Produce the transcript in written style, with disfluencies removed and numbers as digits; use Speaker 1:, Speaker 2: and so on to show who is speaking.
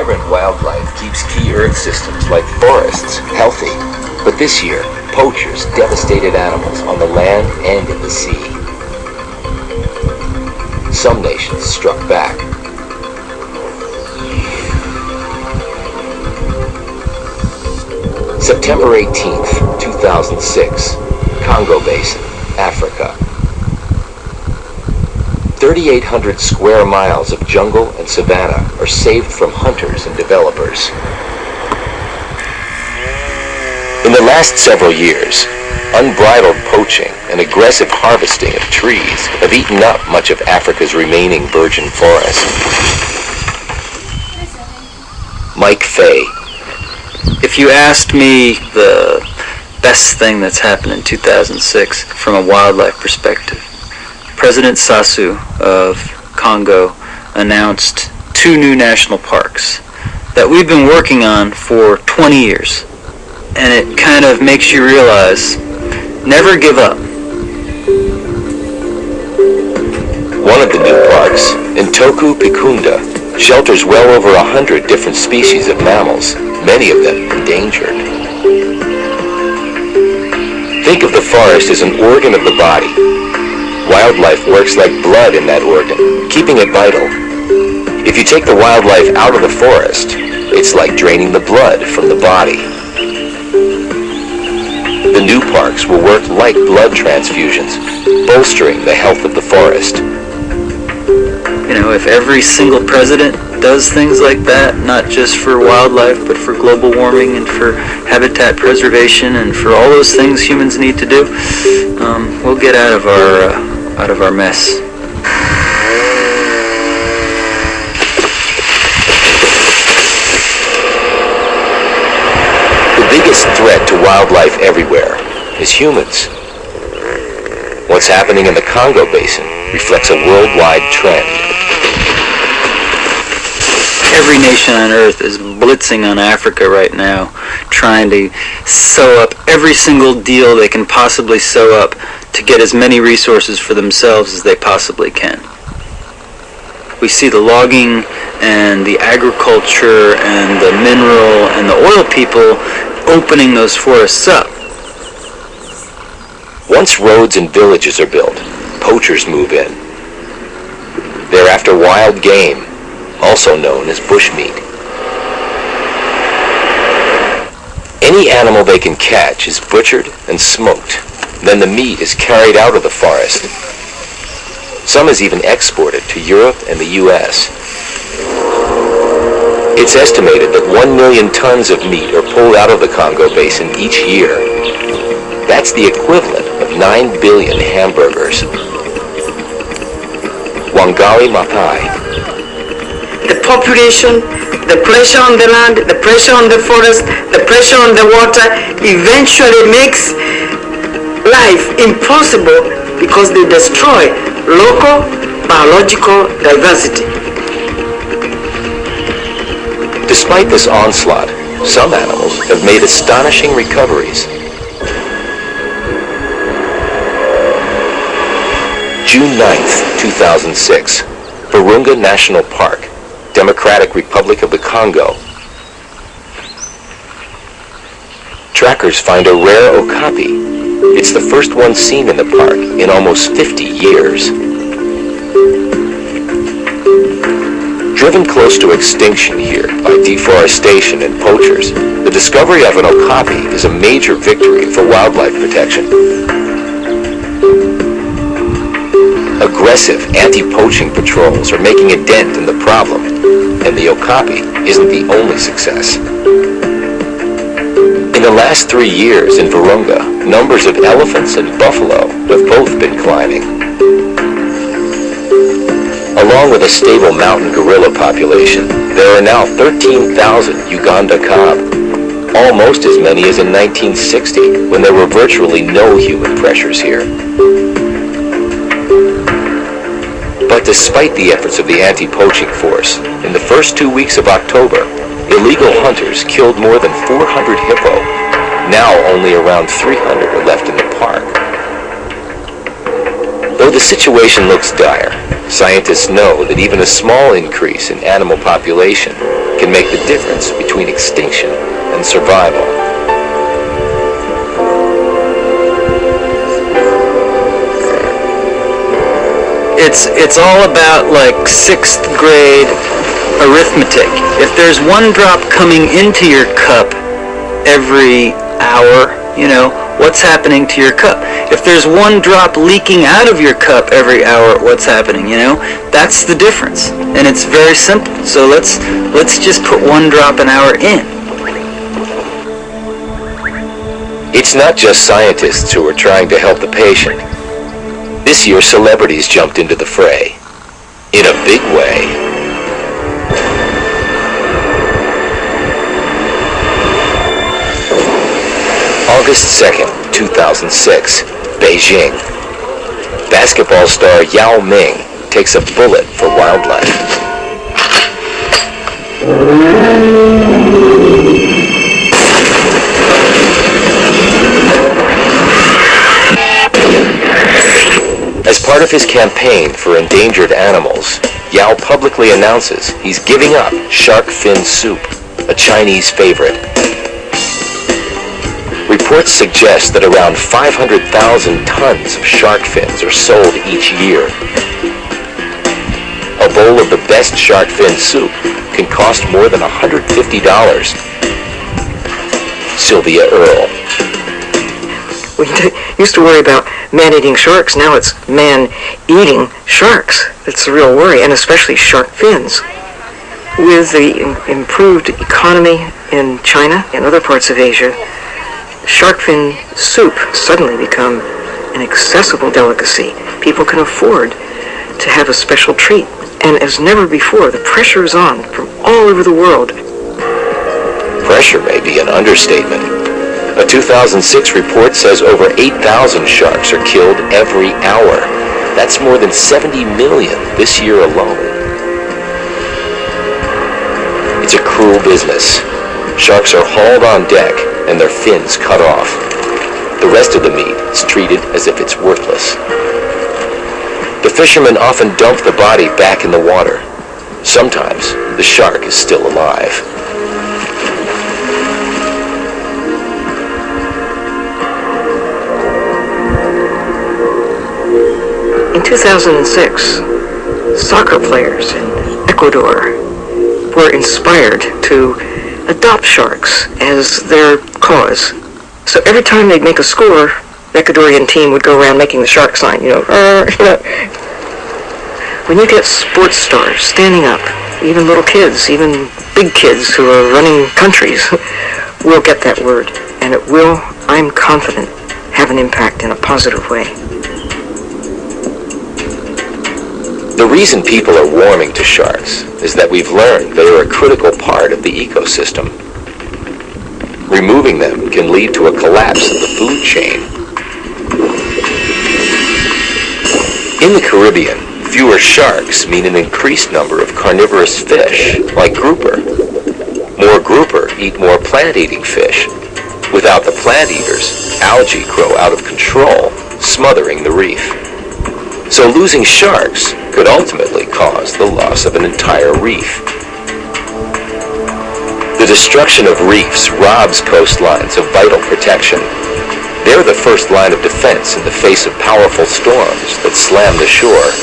Speaker 1: vibrant wildlife keeps key Earth systems like forests healthy. But this year, poachers devastated animals on the land and in the sea. Some nations struck back. September 18th, 2006, Congo Basin, Africa. 3,800 square miles of jungle and savanna are saved from hunters and developers. In the last several years, unbridled poaching and aggressive harvesting of trees have eaten up much of Africa's remaining virgin forest. Mike Fay.
Speaker 2: If you asked me the best thing that's happened in 2006 from a wildlife perspective, President Sassou of Congo announced 2 new national parks that we've been working on for 20 years. And it kind of makes you realize, never give up.
Speaker 1: One of the new parks, Ntoku Pikunda, shelters well over 100 different species of mammals, many of them endangered. Think of the forest as an organ of the body. Wildlife works like blood in that organ, keeping it vital. If you take the wildlife out of the forest, it's like draining the blood from the body. The new parks will work like blood transfusions, bolstering the health of the forest.
Speaker 2: You know, if every single president does things like that, not just for wildlife, but for global warming and for habitat preservation and for all those things humans need to do, we'll get out of our mess.
Speaker 1: The biggest threat to wildlife everywhere is humans. What's happening in the Congo Basin reflects a worldwide trend.
Speaker 2: Every nation on Earth is blitzing on Africa right now, trying to sew up every single deal they can possibly sew up to get as many resources for themselves as they possibly can. We see the logging and the agriculture and the mineral and the oil people opening those forests up.
Speaker 1: Once roads and villages are built, poachers move in. They're after wild game, also known as bushmeat. Any animal they can catch is butchered and smoked. Then the meat is carried out of the forest. Some is even exported to Europe and the US. It's estimated that 1 million tons of meat are pulled out of the Congo Basin each year. That's the equivalent of 9 billion hamburgers. Wangali Maapai.
Speaker 3: The population, the pressure on the land, the pressure on the forest, the pressure on the water eventually makes life impossible because they destroy local biological diversity.
Speaker 1: Despite this onslaught, some animals have made astonishing recoveries. June 9th, 2006, Virunga National Park, Democratic Republic of the Congo. Trackers find a rare okapi. It's the first one seen in the park in almost 50 years. Driven close to extinction here by deforestation and poachers, the discovery of an okapi is a major victory for wildlife protection. Aggressive anti-poaching patrols are making a dent in the problem, and the okapi isn't the only success. In the last 3 years in Virunga, numbers of elephants and buffalo have both been climbing. Along with a stable mountain gorilla population, there are now 13,000 Uganda kaab, almost as many as in 1960, when there were virtually no human pressures here. But despite the efforts of the anti-poaching force, in the first 2 weeks of October, illegal hunters killed more than 400 hippo. Now only around 300 are left in the park. Though the situation looks dire, scientists know that even a small increase in animal population can make the difference between extinction and survival.
Speaker 2: It's all about like 6th grade arithmetic. If there's one drop coming into your cup every hour, what's happening to your cup? If there's one drop leaking out of your cup every hour, what's happening? That's the difference, and it's very simple. So let's just put one drop an hour in.
Speaker 1: It's not just scientists who are trying to help the patient. This year, celebrities jumped into the fray in a big way. August 2nd, 2006, Beijing. Basketball star Yao Ming takes a bullet for wildlife. As part of his campaign for endangered animals, Yao publicly announces he's giving up shark fin soup, a Chinese favorite. Reports suggest that around 500,000 tons of shark fins are sold each year. A bowl of the best shark fin soup can cost more than $150. Sylvia Earle.
Speaker 4: We used to worry about man-eating sharks. Now it's man-eating sharks. It's the real worry, and especially shark fins. With the improved economy in China and other parts of Asia, shark fin soup suddenly become an accessible delicacy. People can afford to have a special treat. And as never before, the pressure is on from all over the world.
Speaker 1: Pressure may be an understatement. A 2006 report says over 8,000 sharks are killed every hour. That's more than 70 million this year alone. It's a cruel business. Sharks are hauled on deck and their fins cut off. The rest of the meat is treated as if it's worthless. The fishermen often dump the body back in the water. Sometimes the shark is still alive.
Speaker 4: In 2006, soccer players in Ecuador were inspired to adopt sharks as their cause. So every time they'd make a score, the Ecuadorian team would go around making the shark sign, When you get sports stars standing up, even little kids, even big kids who are running countries, will get that word. And it will, I'm confident, have an impact in a positive way.
Speaker 1: The reason people are warming to sharks is that we've learned they are a critical part of the ecosystem. Removing them can lead to a collapse of the food chain. In the Caribbean, fewer sharks mean an increased number of carnivorous fish, like grouper. More grouper eat more plant-eating fish. Without the plant eaters, algae grow out of control, smothering the reef. So losing sharks could ultimately cause the loss of an entire reef. The destruction of reefs robs coastlines of vital protection. They're the first line of defense in the face of powerful storms that slam the shore.